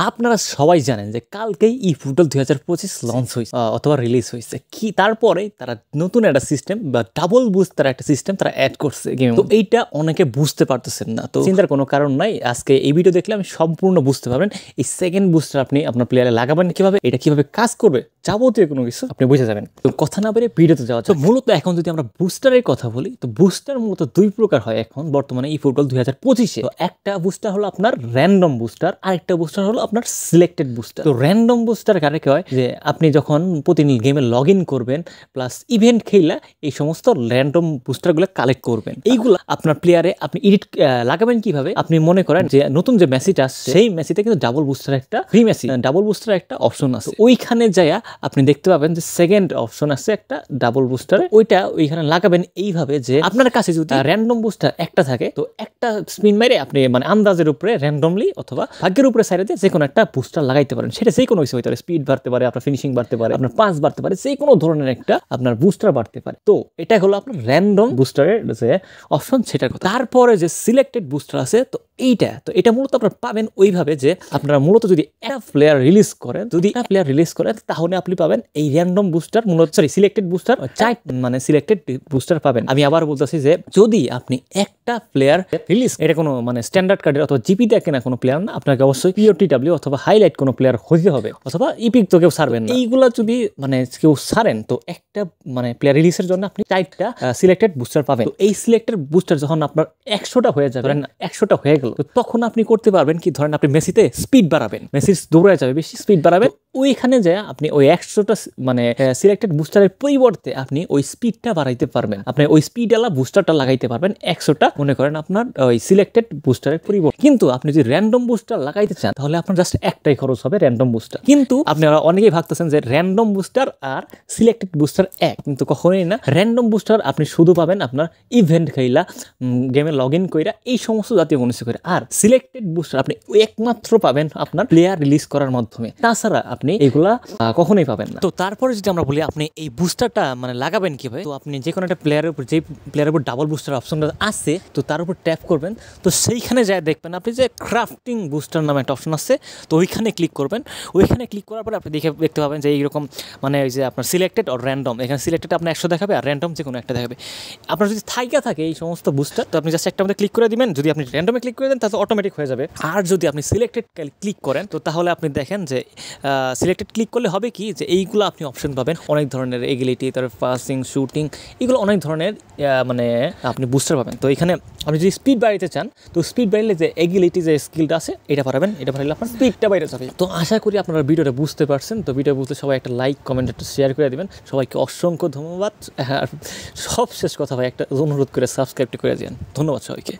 আপনারা সবাই জানেন যে কালকেই eFootball 2025 লঞ্চ হয়েছে অথবা রিলিজ হয়েছে কি তারপরে তারা নতুন একটা সিস্টেম বা ডাবল বুস্ট তারা একটা সিস্টেম তারা অ্যাড করছে গেমে। তো এইটা অনেকে বুঝতে পারতেছেন না, তো চিন্তার কোনো কারণ নাই। আজকে এই ভিডিও দেখলে আমি সম্পূর্ণ বুঝতে পারবেন এই সেকেন্ড বুস্টার আপনি আপনার প্লেয়ারে লাগাবেন কিভাবে, এটা কিভাবে কাজ করবে, যাবতীয় কোনো কিছু আপনি বুঝে যাবেন। তো কথা না বেরিয়ে ভিডিওতে যাওয়া যায়। মূলত এখন যদি আমরা বুস্টারের কথা বলি, তো বুস্টার মূলত দুই প্রকার হয় এখন বর্তমানে eFootball 2025-এ। তো একটা বুস্টার হলো আপনার র্যান্ডম বুস্টার, আর একটা বুস্টার হলো আপনার সিলেক্টেড বুস্টার। তো র্যান্ডম বুস্টার কারে হয় যে আপনি যখন প্রতিদিন গেমে লগ ইন করবেন প্লাস ইভেন্ট খেলা এই সমস্ত র্যান্ডম বুস্টারগুলো কালেক্ট করবেন। এইগুলো আপনার প্লেয়ারে আপনি এডিট লাগাবেন কিভাবে, আপনি মনে করেন যে নতুন যে মেসিটা আসছে সেই মেসিতে কিন্তু ডাবল বুস্টার একটা ফ্রি মেসি ডাবল বুস্টার একটা অপশন আছে। ওইখানে যাইয়া আপনি দেখতে পাবেন যে সেকেন্ড অপশন আছে একটা ডাবল বুস্টার, ওইখানে লাগাবেন এইভাবে যে আপনার কাছে যদি র্যান্ডম বুস্টার একটা থাকে তো একটা স্পিন মেরে আপনি মানে আন্দাজের উপরে র্যান্ডমলি অথবা ভাগ্যের উপরে সাইডে দিয়ে যে কোনো একটা বুস্টার লাগাইতে পারেন। সেটা যে কোনো কিছু হতে পারে, স্পিড বাড়তে পারে, আপনার ফিনিশিং বাড়তে পারে, আপনার পাস বাড়তে পারে, যে কোনো ধরনের একটা আপনার বুস্টার বাড়তে পারে। তো এটা হলো আপনার র্যান্ডম বুস্টারের যে অপশন সেটার কথা। তারপরে যে সিলেক্টেড বুস্টার আছে, তো এটা মূলত আপনারা পাবেন ওইভাবে যে আপনারা মূলত যদি একটা প্লেয়ার রিলিজ করেন, তাহলে আপনি পাবেন এই র্যান্ডম বুস্টার সিলেক্টেড বুস্টার মানে সিলেক্টেড বুস্টার পাবেন। আমি আবার বলতেছি যে যদি আপনি একটা প্লেয়ার রিলিজ, এটা কোনো মানে স্ট্যান্ডার্ড কার্ডের অথবা জিপি দেখে না কোনো প্লেয়ার না, আপনাকে অবশ্যই POTW অথবা হাইলাইট কোনো প্লেয়ার হইতে হবে, অথবা ইপিক তো কেউ ছাড়বেন না। এইগুলা যদি মানে কেউ ছাড়েন তো একটা মানে প্লেয়ার রিলিজের জন্য আপনি 4টা সিলেক্টেড বুস্টার পাবেন। তো এই সিলেক্টেড বুস্টার যখন আপনার 100টা হয়ে যাবে, 100টা হয়ে গেল, তো তখন আপনি করতে পারবেন কি, ধরেন আপনি মেসিতে স্পিড বাড়াবেন, মেসির দৌড়ে যাবে বেশি, স্পিড বাড়াবেন, ওইখানে যায় আপনি ওই 100টা মানে সিলেক্টেড বুস্টারের পরিবর্তে আপনি ওই স্পিডটা বাড়াইতে পারবেন। আপনি ওই স্পিড আলা বুস্টারটা লাগাইতে পারবেন 100টা, মনে করেন আপনার ওই সিলেক্টেড বুস্টারের পরিবর্তে। কিন্তু আপনি যদি র্যান্ডম বুস্টার লাগাইতে চান তাহলে আপনার জাস্ট একটাই খরচ হবে, র্যান্ডম বুস্টার। কিন্তু আপনারা অনেকেই ভাবতেছেন যে random booster are selected booster এক, কিন্তু কখনোই না। র্যান্ডম বুস্টার আপনি শুধু পাবেন আপনার ইভেন্ট খেলা, গেমে লগ ইন কইরা, এই সমস্ত জাতীয় কোনো কিছু করে। আর সিলেক্টেড বুস্টার আপনি একমাত্র পাবেন আপনার প্লেয়ার রিলিজ করার মাধ্যমে, তাছাড়া আপনি এগুলা কখনোই পাবেন না। তো তারপরে যদি আমরা বলি আপনি এই বুস্টারটা মানে লাগাবেন কিভাবে, তো আপনি যে কোনো একটা প্লেয়ারের উপর, যে প্লেয়ারের উপর ডাবল বুস্টার অপশনটা আছে, তো তার উপর ট্যাপ করবেন। তো সেইখানে যায় দেখবেন আপনি যে ক্রাফটিং বুস্টার নামে একটা অপশন আছে, তো ওইখানে ক্লিক করবেন। ওইখানে ক্লিক করার পরে আপনি দেখতে পাবেন যে এইরকম মানে ওই যে আপনার সিলেক্টেড আর র্যান্ডম, এখানে সিলেক্টেড আপনার 100 দেখাবে আর র্যান্ডম যে কোনো একটা দেখাবে। আপনার যদি থাকে এই সমস্ত বুস্টার, তো আপনি জাস্ট একটা মধ্যে ক্লিক করে দিবেন। যদি আপনি র্যান্ডমে ক্লিক করে দেন তাহলে অটোমেটিক হয়ে যাবে। আর যদি আপনি সিলেক্টেড ক্লিক করেন, তো তাহলে আপনি দেখেন যে সিলেক্টেড ক্লিক করলে হবে কি, যে এইগুলো আপনি অপশন পাবেন অনেক ধরনের, এগিলিটি, তারপর পাসিং, শুটিং, এগুলো অনেক ধরনের মানে আপনি বুস্টার পাবেন। তো এখানে আপনি যদি স্পিড বাড়াইতে চান, তো স্পিড বাড়লে যে এগিলিটি যে স্কিলটা আছে এটা পারবেন, এটা বাড়লে আপনার স্পিডটা বাইরে যাবে। তো আশা করি আপনারা ভিডিওটা বুঝতে পারছেন। তো ভিডিও বুঝতে সবাই একটা লাইক, কমেন্ট, একটা শেয়ার করে দেবেন। সবাইকে অসংখ্য ধন্যবাদ। আর সব শেষ কথা ভাই একটা অনুরোধ করে সাবস্ক্রাইবটা করে দিন। ধন্যবাদ সবাইকে।